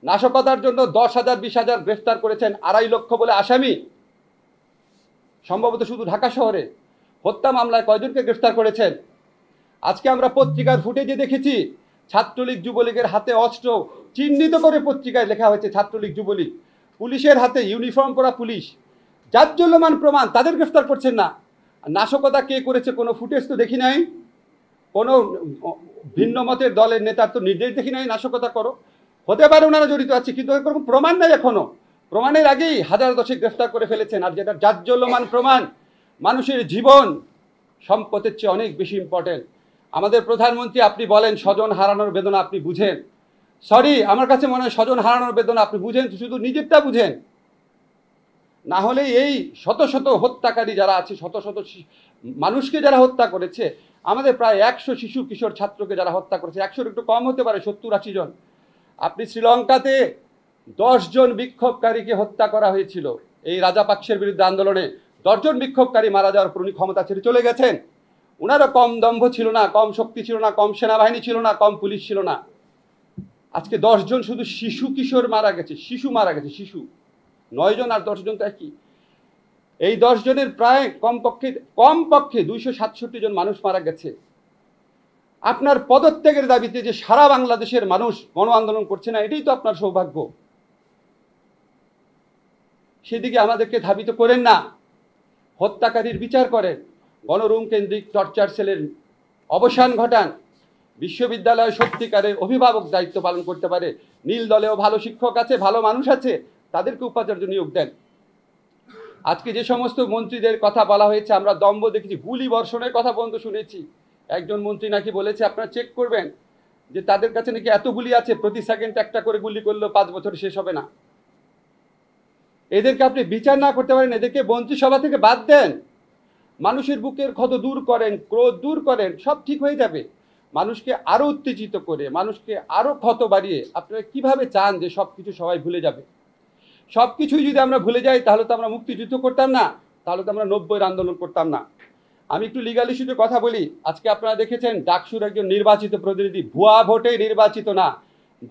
নাশকতার জন্য 10,000 20,000 গ্রেফতার করেছেন, 2.5 লক্ষ বলে আসামি সম্ভবত শুধু ঢাকা শহরে। হত্যা মামলায় কয়জনকে গ্রেফতার করেছেন? আজকে আমরা পত্রিকার ফুটেজে দেখেছি ছাত্রলীগ যুবলীগের হাতে অস্ত্র চিহ্নিত করে পত্রিকায় লেখা হয়েছে ছাত্রলীগ যুবলীগ, পুলিশের হাতে ইউনিফর্ম পরা পুলিশ, জাজ্জল্যমান প্রমাণ, তাদের গ্রেফতার করছেন না। নাশকতা কে করেছে কোনো ফুটেজ তো দেখি নাই, কোনো ভিন্ন মতের দলের নেতার তো নির্দেশ দেখি নাই নাশকতা করো। হতে পারে ওনারা জড়িত আছে, কিন্তু এরকম প্রমাণ নাই এখনো। প্রমাণের আগেই 1000 গ্রেফতার করে ফেলেছেন। আর যেটা জাজ্জল্যমান প্রমাণ, মানুষের জীবন সম্পদের চেয়ে অনেক বেশি ইম্পর্টেন্ট। আমাদের প্রধানমন্ত্রী, আপনি বলেন স্বজন হারানোর বেদনা আপনি বুঝেন। সরি, আমার কাছে মনে হয় স্বজন হারানোর বেদনা আপনি বুঝেন, শুধু নিজেরটা বুঝেন। না হলে এই শত শত হত্যাকারী যারা আছে, শত শত মানুষকে যারা হত্যা করেছে, আমাদের প্রায় 100 শিশু কিশোর ছাত্রকে যারা হত্যা করেছে, 100-র একটু কম হতে পারে, 70-80 জন। আপনি শ্রীলঙ্কাতে 10 জন বিক্ষোভকারীকে হত্যা করা হয়েছিল এই রাজাপাকসের বিরুদ্ধে আন্দোলনে। 10 জন বিক্ষোভকারী মারা যাওয়ার পর উনি ক্ষমতা ছেড়ে চলে গেছেন। ওনারও কম দম্ভ ছিল না, কম শক্তি ছিল না, কম সেনাবাহিনী ছিল না, কম পুলিশ ছিল না। আজকে 10 জন শুধু শিশু কিশোর মারা গেছে, শিশু মারা গেছে, শিশু 9 জন আর 10 জন তো একই। এই 10 জনের প্রায় কমপক্ষে 267 জন মানুষ মারা গেছে। আপনার পদত্যাগের দাবিতে যে সারা বাংলাদেশের মানুষ গণ আন্দোলন করছে না, এটাই তো আপনার সৌভাগ্য। সেদিকে আমাদেরকে ধাবিত করেন না, হত্যাকারীর বিচার করেন, গণরুম কেন্দ্রিক টর্চার সেলের অবসান ঘটান, বিশ্ববিদ্যালয় সত্যিকারের অভিভাবক দায়িত্ব পালন করতে পারে, নীল দলেও ভালো শিক্ষক আছে, ভালো মানুষ আছে, তাদেরকে উপাচার্য নিয়োগ দেন। আজকে যে সমস্ত মন্ত্রীদের কথা বলা হয়েছে, আমরা দম্ভ দেখেছি, গুলি বর্ষণের কথা পর্যন্ত শুনেছি। একজন মন্ত্রী নাকি বলেছে, আপনারা চেক করবেন যে তাদের কাছে নাকি এত গুলি আছে, প্রতি সেকেন্ড একটা করে গুলি করলেও 5 বছর শেষ হবে না। এদেরকে আপনি বিচার না করতে পারেন, এদেরকে মন্ত্রিসভা থেকে বাদ দেন, মানুষের বুকের ক্ষত দূর করেন, ক্রোধ দূর করেন, সব ঠিক হয়ে যাবে। মানুষকে আরো উত্তেজিত করে, মানুষকে আরো ক্ষত বাড়িয়ে আপনারা কিভাবে চান যে সব কিছু সবাই ভুলে যাবে? সব কিছুই যদি আমরা ভুলে যাই, তাহলে তো আমরা মুক্তিযুদ্ধ করতাম না, তাহলে তো আমরা 90-এর আন্দোলন করতাম না। আমি একটু লিগাল ইস্যুতে কথা বলি। আজকে আপনারা দেখেছেন ডাকসুর একজন নির্বাচিত প্রতিনিধি ভুয়া ভোটে নির্বাচিত না,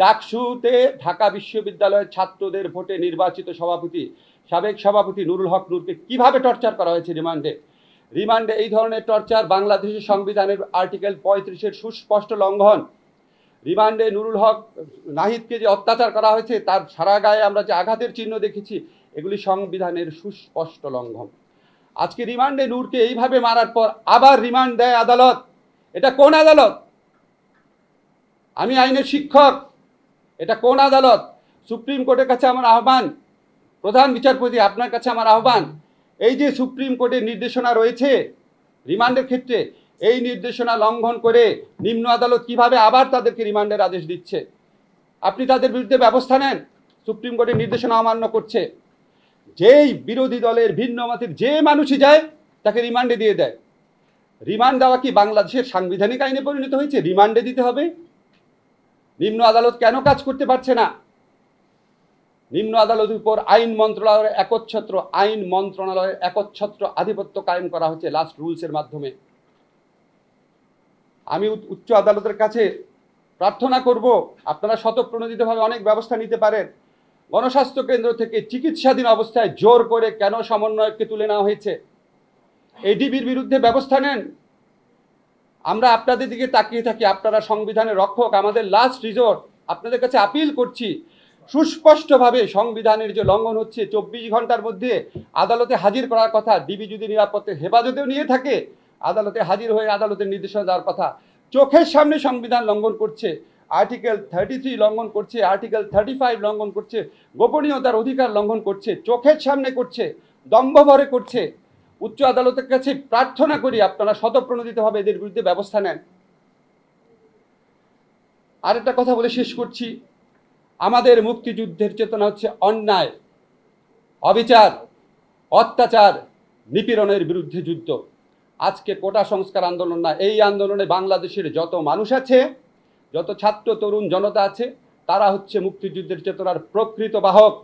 ডাকসুতে ঢাকা বিশ্ববিদ্যালয়ের ছাত্রদের ভোটে নির্বাচিত সভাপতি, সাবেক সভাপতি নুরুল হক নূরকে কিভাবে টর্চার করা হয়েছে রিমান্ডে। এই ধরনের টর্চার বাংলাদেশের সংবিধানের আর্টিকেল 35-এর সুস্পষ্ট লঙ্ঘন। রিমান্ডে নুরুল হক নাহিদকে যে অত্যাচার করা হয়েছে, তার সারা গায়ে আমরা যে আঘাতের চিহ্ন দেখেছি, এগুলি সংবিধানের সুস্পষ্ট লঙ্ঘন। আজকে রিমান্ডে নূরকে এইভাবে মারার পর আবার রিমান্ড দেয় আদালত। এটা কোন আদালত? আমি আইনের শিক্ষক, এটা কোন আদালত? সুপ্রিম কোর্টের কাছে আমার আহ্বান, প্রধান বিচারপতি আপনার কাছে আমার আহ্বান, এই যে সুপ্রিম কোর্টের নির্দেশনা রয়েছে রিমান্ডের ক্ষেত্রে, এই নির্দেশনা লঙ্ঘন করে নিম্ন আদালত কিভাবে আবার তাদেরকে রিমান্ডের আদেশ দিচ্ছে? আপনি তাদের বিরুদ্ধে ব্যবস্থা নেন। সুপ্রিম কোর্টের নির্দেশনা অমান্য করছে। যেই বিরোধী দলের ভিন্ন মতের যে মানুষই যায়, তাকে রিমান্ডে দিয়ে দেয়। রিমান্ড দেওয়া কি বাংলাদেশের সাংবিধানিক আইনে পরিণত হয়েছে? রিমান্ডে দিতে হবে? নিম্ন আদালত কেন কাজ করতে পারছে না? নিম্ন আদালতের উপর আইন মন্ত্রণালয়ের একচ্ছত্র আধিপত্য কায়েম করা হচ্ছে লাস্ট রুলসের মাধ্যমে। আমি উচ্চ আদালতের কাছে প্রার্থনা করব, আপনারা স্বতঃপ্রণোদিতভাবে অনেক ব্যবস্থা নিতে পারেন। গণস্বাস্থ্য কেন্দ্র থেকে চিকিৎসাধীন অবস্থায় জোর করে কেন সমন্বয়ককে তুলে নেওয়া হয়েছে? এডিবির বিরুদ্ধে ব্যবস্থা নেন। আমরা আপনাদের দিকে তাকিয়ে থাকি, আপনারা সংবিধানের রক্ষক, আমাদের লাস্ট রিজোর্ট। আপনাদের কাছে আপিল করছি, সুস্পষ্টভাবে সংবিধানের যে লঙ্ঘন হচ্ছে, 24 ঘন্টার মধ্যে আদালতে হাজির করার কথা। ডিবি যদি নিরাপত্তার হেফাজতেও নিয়ে থাকে, আদালতে হাজির হয়ে আদালতের নির্দেশনা দেওয়ার কথা। চোখের সামনে সংবিধান লঙ্ঘন করছে, আর্টিকেল 33 লঙ্ঘন করছে, আর্টিকেল 35 লঙ্ঘন করছে, গোপনীয়তার অধিকার লঙ্ঘন করছে, চোখের সামনে করছে, দম্ভভরে করছে। উচ্চ আদালতের কাছে প্রার্থনা করি, আপনারা স্বতঃপ্রণোদিতভাবে এদের বিরুদ্ধে ব্যবস্থা নেন। আরেকটা কথা বলে শেষ করছি, আমাদের মুক্তিযুদ্ধের চেতনা হচ্ছে অন্যায়, অবিচার, অত্যাচার, নিপীড়নের বিরুদ্ধে যুদ্ধ। আজকে কোটা সংস্কার আন্দোলন না, এই আন্দোলনে বাংলাদেশের যত মানুষ আছে, যত ছাত্র তরুণ জনতা আছে, তারা হচ্ছে মুক্তিযুদ্ধের চেতনার প্রকৃত বাহক।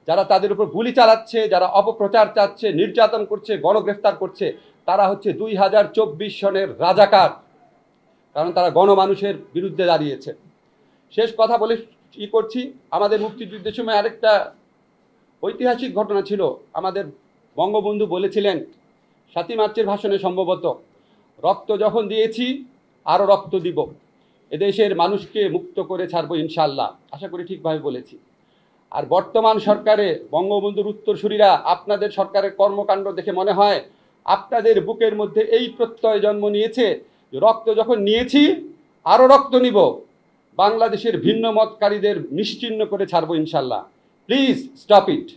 যারা তাদের উপর গুলি চালাচ্ছে, যারা অপপ্রচার চাচ্ছে, নির্যাতন করছে, গণগ্রেফতার করছে, তারা হচ্ছে 2024 সনের রাজাকার, কারণ তারা গণমানুষের বিরুদ্ধে দাঁড়িয়েছে। শেষ কথা বলে ই করছি। আমাদের মুক্তিযুদ্ধের সময় আরেকটা ঐতিহাসিক ঘটনা ছিল। আমাদের বঙ্গবন্ধু বলেছিলেন ৭ই মার্চের ভাষণে সম্ভবত, রক্ত যখন দিয়েছি আরও রক্ত দিব, এদেশের মানুষকে মুক্ত করে ছাড়বো ইনশাল্লাহ। আশা করি ঠিকভাবে বলেছি। আর বর্তমান সরকারে বঙ্গবন্ধুর উত্তরসূরিরা আপনাদের সরকারের কর্মকাণ্ড দেখে মনে হয় আপনাদের বুকের মধ্যে এই প্রত্যয় জন্ম নিয়েছে, রক্ত যখন নিয়েছি আরও রক্ত নিব, বাংলাদেশের ভিন্ন মতকারীদের নিশ্চিহ্ন করে ছাড়বো ইনশাল্লাহ। Please stop it.